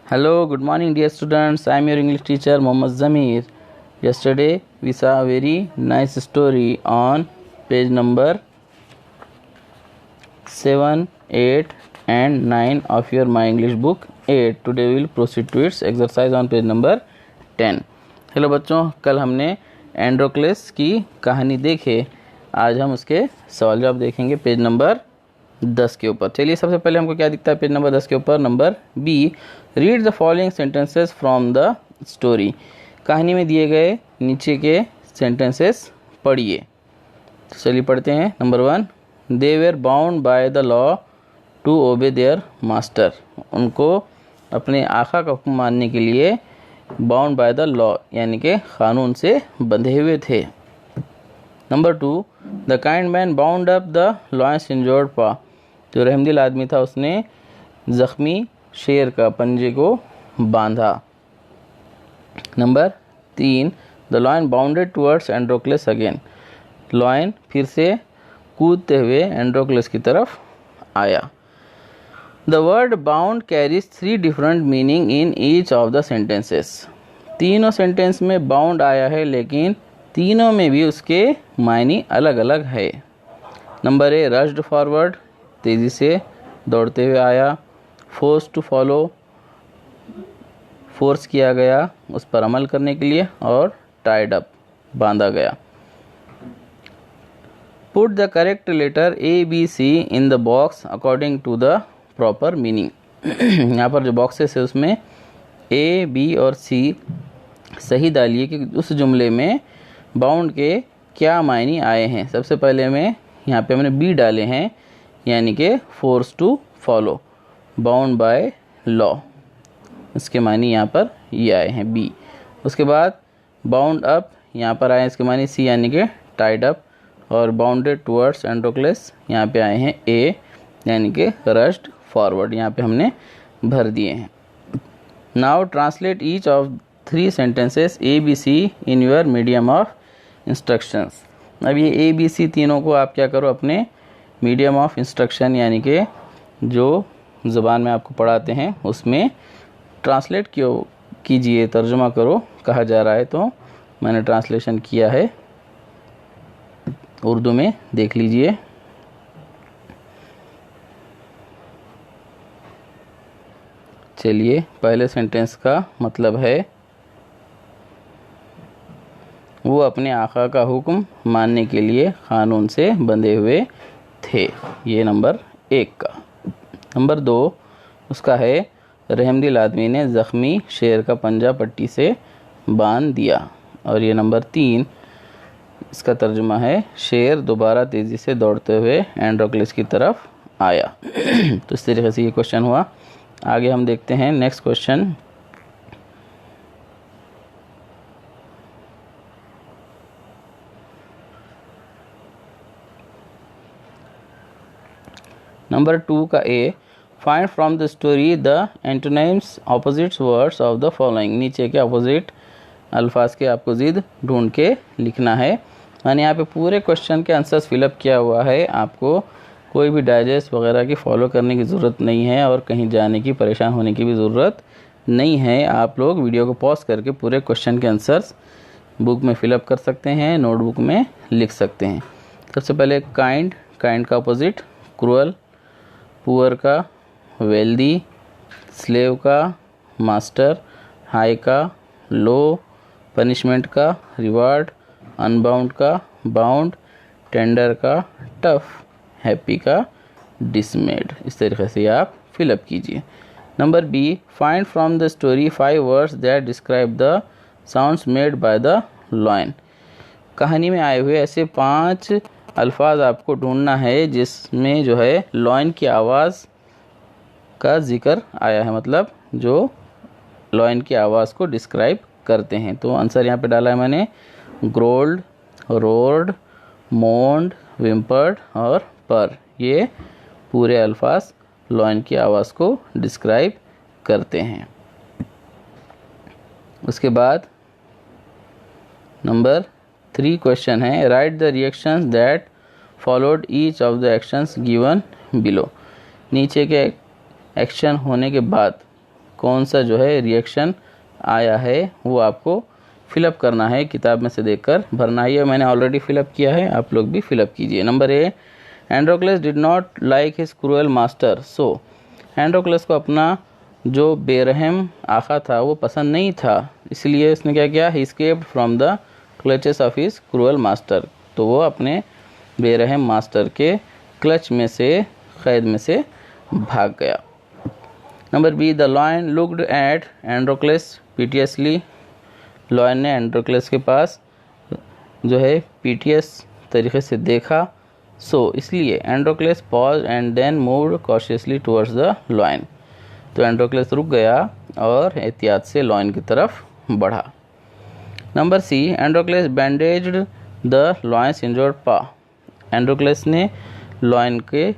Hello, good morning, dear students. I am your English teacher, Mohammad Zamir. Yesterday, we saw a very nice story on page number 7, 8, and 9 of your My English book 8. Today, we will proceed to its exercise on page number 10. Hello बच्चों, कल हमने एंड्रोक्लस की कहानी देखे. आज हम उसके सवाल जवाब देखेंगे पेज नंबर 10 के ऊपर. चलिए, सबसे पहले हमको क्या दिखता है पेज नंबर 10 के ऊपर. Number B, read the following sentences from the story. कहानी में दिए गए नीचे के सेंटेंसेस पढ़िए. तो चलिए पढ़ते हैं. Number 1, they were bound by the law to obey their master. उनको अपने आका का हुक्म मानने के लिए बाउंड बाय द लॉ यानी कि कानून से बंधे हुए थे. Number 2, the kind man bound up the lion's injured पा. जो रहमदिल आदमी था उसने ज़ख्मी शेर का पंजे को बांधा. Number 3, the lion bounded towards Androcles again. Lion फिर से कूदते हुए एंड्रोक्लस की तरफ आया. The word bound carries 3 different meaning in each of the sentences. तीनों सेंटेंस में बाउंड आया है, लेकिन तीनों में भी उसके मायने अलग अलग है. नंबर ए, रश्ड फॉरवर्ड, तेज़ी से दौड़ते हुए आया. फोर्स टू फॉलो, फोर्स किया गया उस पर अमल करने के लिए. और टाइड अप, बांधा गया. Put the correct letter A B C in the box according to the proper meaning. यहाँ पर जो बॉक्सेस है उसमें ए बी और सी सही डालिए कि उस जुमले में बाउंड के क्या मायने आए हैं. सबसे पहले में यहाँ पे हमने बी डाले हैं, यानी कि force to follow, bound by law. इसके मायने यहाँ पर ये आए हैं बी. उसके बाद बाउंड अप यहाँ पर आए, इसके मायने सी यानी कि टाइड अप. और बाउंडेड टुवर्ड्स एंड्रोक्लस यहाँ पे आए हैं ए यानी कि रश्ड फॉरवर्ड. यहाँ पे हमने भर दिए हैं. Now translate each of 3 sentences A B C in your medium of instructions. अब ये ए बी सी तीनों को आप क्या करो, अपने मीडियम ऑफ इंस्ट्रक्शन यानी कि जो ज़बान में आपको पढ़ाते हैं उसमें ट्रांसलेट कीजिए, तर्जुमा करो कहा जा रहा है. तो मैंने ट्रांसलेशन किया है उर्दू में, देख लीजिए. चलिए, पहले सेंटेंस का मतलब है वो अपने आका का हुक्म मानने के लिए कानून से बंधे हुए थे. ये नंबर 1 का. नंबर 2 उसका है रहमदिल आदमी ने ज़ख्मी शेर का पंजा पट्टी से बांध दिया. और ये नंबर 3 इसका तर्जुमा है शेर दोबारा तेज़ी से दौड़ते हुए एंड्रोक्लस की तरफ आया. तो इस तरीके से ये क्वेश्चन हुआ. आगे हम देखते हैं नेक्स्ट क्वेश्चन. नंबर 2 का A, find from the story the antonyms opposites words of the following. नीचे के अपोजिट अल्फाज के आपको ज़िद ढूंढ के लिखना है. मैंने यहाँ पे पूरे क्वेश्चन के आंसर्स फिलअप किया हुआ है. आपको कोई भी डाइजेस्ट वगैरह की फॉलो करने की ज़रूरत नहीं है और कहीं जाने की, परेशान होने की भी ज़रूरत नहीं है. आप लोग वीडियो को पॉज करके पूरे क्वेश्चन के आंसर्स बुक में फिलअप कर सकते हैं, नोटबुक में लिख सकते हैं. सबसे पहले काइंड, काइंड का अपोजिट क्रूअल, पुअर का वेल्दी, स्लेव का मास्टर, हाई का लो, पनिशमेंट का रिवार्ड, अनबाउंड का बाउंड, टेंडर का टफ, हैप्पी का डिसमेड. इस तरीके से आप फिलअप कीजिए. Number B, find from the story 5 words that describe the sounds made by the lion. कहानी में आए हुए ऐसे 5 अल्फाज आपको ढूंढना है जिसमें जो है लॉयन की आवाज़ का जिक्र आया है, मतलब जो लॉयन की आवाज़ को डिस्क्राइब करते हैं. तो आंसर यहाँ पे डाला है मैंने, ग्रोल्ड, रोर्ड, मोन्ड, विम्पर्ड और पर. ये पूरे अल्फाज लॉयन की आवाज़ को डिस्क्राइब करते हैं. उसके बाद नंबर 3 क्वेश्चन है, right the reactions that followed each of the actions given below. नीचे के एक्शन होने के बाद कौन सा जो है रिएक्शन आया है वो आपको फिलअप करना है, किताब में से देखकर भरना है। मैंने ऑलरेडी फिलअप किया है, आप लोग भी फिलअप कीजिए। Number A, Androcles did not like his cruel master, so Androcles को अपना जो बेरहम आका था वो पसंद नहीं था, इसलिए उसने क्या किया, he escaped from the clutches of his cruel master, तो वो अपने बेरहम मास्टर के क्लच में से, कैद में से भाग गया। Number B, the lion looked at Androcles piteously, lion ने एंड्रोक्लस के पास जो है पीटियस तरीके से देखा, सो इसलिए Androcles pause and then moved cautiously towards the lion, तो एंड्रोक्लस रुक गया और एहतियात से लॉयन की तरफ बढ़ा। Number C, Androcles bandaged the lion's injured paw, Androcles ने लॉयन के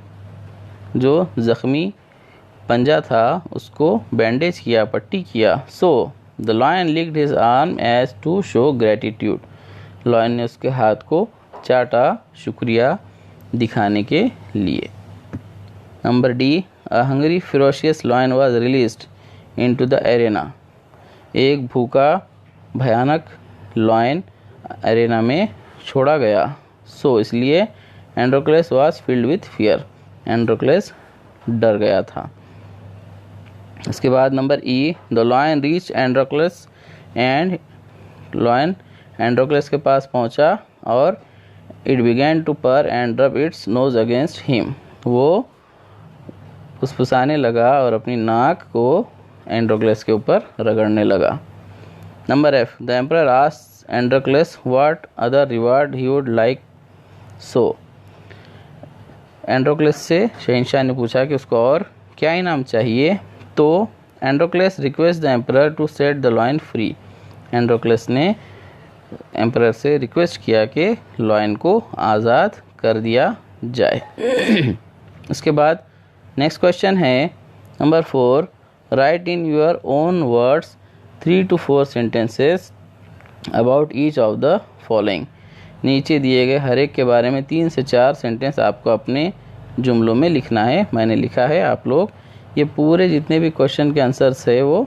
जो ज़ख्मी पंजा था उसको बैंडेज किया, पट्टी किया। So the lion licked his arm as to show gratitude, lion ने उसके हाथ को चाटा शुक्रिया दिखाने के लिए। Number D, a hungry ferocious lion was released into the arena, एक भूखा भयानक लॉयन एरेना में छोड़ा गया, सो इसलिए Androcles was filled with fear, Androcles डर गया था। इसके बाद number E, the lion reach Androcles and lion Androcles के पास पहुंचा और it began to purr and rub its nose against him, वो फुसफुसाने लगा और अपनी नाक को एंड्रोक्लस के ऊपर रगड़ने लगा। Number F, the emperor asked Androcles what other reward he would like, so Androcles से शहंशाह ने पूछा कि उसको और क्या इनाम चाहिए, तो Androcles request the emperor to set the lion free, Androcles ने एम्परर से रिक्वेस्ट किया कि लॉयन को आज़ाद कर दिया जाए। उसके बाद नेक्स्ट क्वेश्चन है number 4, right in your own words 3 to 4 sentences about each of the following, नीचे दिए गए हर एक के बारे में 3 से 4 सेंटेंस आपको अपने जुमलों में लिखना है। मैंने लिखा है, आप लोग ये पूरे जितने भी क्वेश्चन के आंसर्स है वो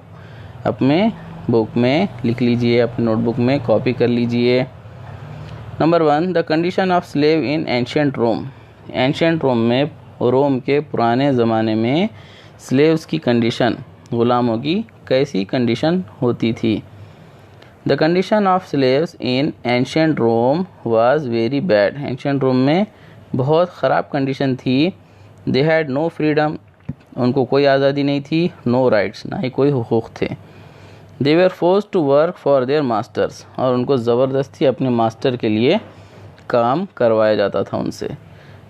अपने बुक में लिख लीजिए, अपने नोटबुक में कॉपी कर लीजिए। Number 1, the condition of slave in ancient Rome, ancient Rome में, रोम के पुराने ज़माने में स्लेव्स की कंडीशन, ग़ुलामों की कैसी कंडीशन होती थी। The condition of slaves in ancient Rome was very bad, ancient Rome में बहुत ख़राब कंडीशन थी। दे हैड नो फ्रीडम, उनको कोई आज़ादी नहीं थी, नो राइट्स, ना ही कोई हुकूक थे। They were forced to work for their masters, और उनको ज़बरदस्ती अपने मास्टर के लिए काम करवाया जाता था उनसे।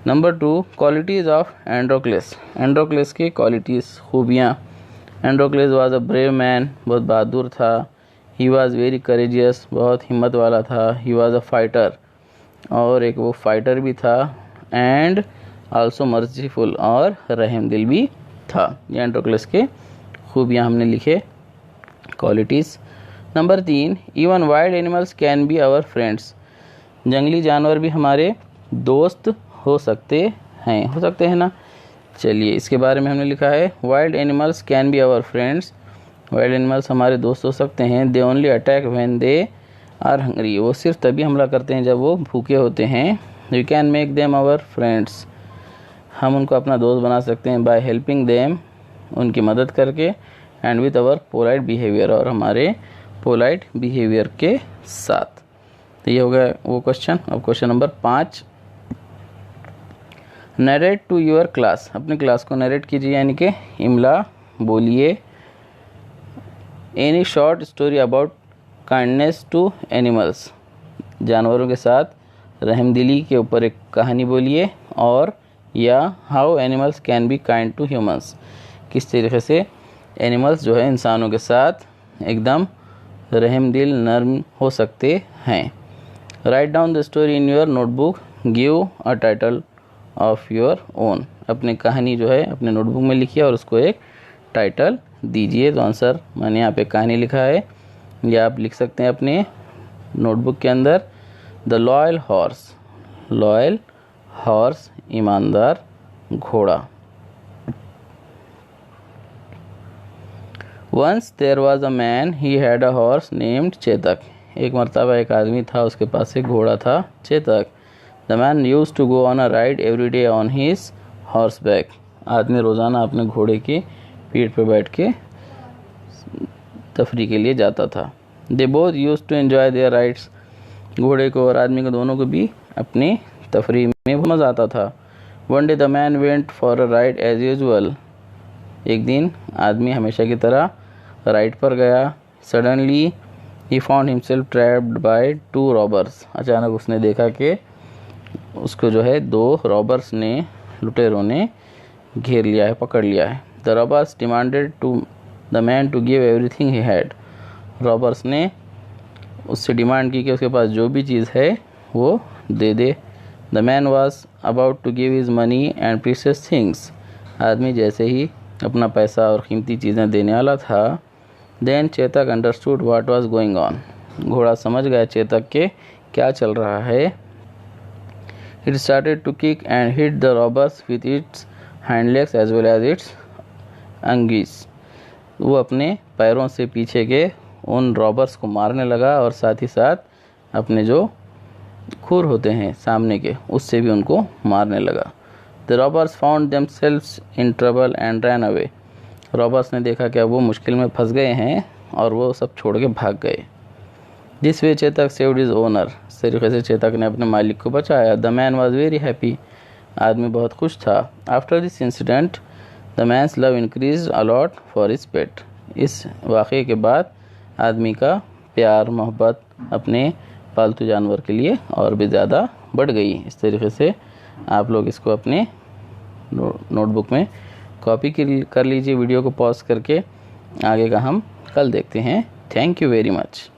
Number 2, qualities of Androcles, Androcles की क्वालिटीज़, खूबियाँ। Androcles was a brave man, बहुत बहादुर था। ही वॉज़ वेरी करेजियस, बहुत हिम्मत वाला था। ही वॉज़ अ फाइटर, और एक वो फाइटर भी था। एंड आल्सो मर्सीफुल, और रहम दिल भी था। ये एंड्रोक्लस के खूबियाँ हमने लिखे, qualities. Number 3, even wild animals can be our friends, जंगली जानवर भी हमारे दोस्त हो सकते हैं ना। चलिए, इसके बारे में हमने लिखा है, wild animals can be our friends, wild animals हमारे दोस्त हो सकते हैं। They only attack when they are hungry, वो सिर्फ तभी हमला करते हैं जब वो भूखे होते हैं। We can make them our friends, हम उनको अपना दोस्त बना सकते हैं। बाय हेल्पिंग देम, उनकी मदद करके। And with our polite behaviour, और हमारे पोलाइट बिहेवियर के साथ। तो ये हो गया वो क्वेश्चन। अब question number 5, narrate to your class, अपने क्लास को नरेट कीजिए, यानी कि इमला बोलिए। Any short story about kindness to animals, जानवरों के साथ रहमदिली के ऊपर एक कहानी बोलिए। और या how animals can be kind to humans, किस तरीके से एनिमल्स जो है इंसानों के साथ एकदम रहमदिल नर्म हो सकते हैं। Write down the story in your notebook, give a title of your own, अपनी कहानी जो है अपने नोटबुक में लिखिए और उसको एक टाइटल दीजिए। तो आंसर मैंने यहाँ पे कहानी लिखा है, या आप लिख सकते हैं अपने नोटबुक के अंदर, the loyal horse, loyal horse, ईमानदार घोड़ा। Once there was a man he had a horse named Chetak. एक मरतबा एक आदमी था, उसके पास एक घोड़ा था Chetak. The man use to go on a ride every day on his horse back. आदमी रोज़ाना अपने घोड़े की पीठ पर बैठ के तफरी के लिए जाता था। They both use to enjoy their rides. घोड़े को और आदमी को दोनों को भी अपनी तफरी में मज़ा आता था। One day the man went for a ride as usual. एक दिन आदमी हमेशा की तरह राइड पर गया। Suddenly he found himself trapped by 2 robbers. अचानक उसने देखा कि उसको जो है 2 रॉबर्स ने, लुटेरों ने घेर लिया है, पकड़ लिया है। The robbers demanded to the man to give everything he had. Robbers ने उससे डिमांड की कि उसके पास जो भी चीज़ है वो दे दे। The man was about to give his money and precious things. आदमी जैसे ही अपना पैसा और कीमती चीज़ें देने वाला था, then Chetak understood what was going on. घोड़ा समझ गया चेतक के क्या चल रहा है। It started to kick and hit the robbers with its hind legs as well as its अंगीज। वो अपने पैरों से पीछे के उन रॉबर्स को मारने लगा और साथ ही साथ अपने जो खुर होते हैं सामने के, उससे भी उनको मारने लगा। The robbers found themselves in trouble and ran away. Robbers ने देखा कि अब वो मुश्किल में फंस गए हैं और वो सब छोड़ के भाग गए। This way Chetak saved his owner. इस तरीके से चेतक ने अपने मालिक को बचाया। The man was very happy. आदमी बहुत खुश था। After this incident the man's love increase a lot for his pet. इस वाक़े के बाद आदमी का प्यार मोहब्बत अपने पालतू जानवर के लिए और भी ज़्यादा बढ़ गई। इस तरीके से आप लोग इसको अपने नोटबुक में कॉपी कर लीजिए। वीडियो को पॉज करके आगे का हम कल देखते हैं। Thank you very much.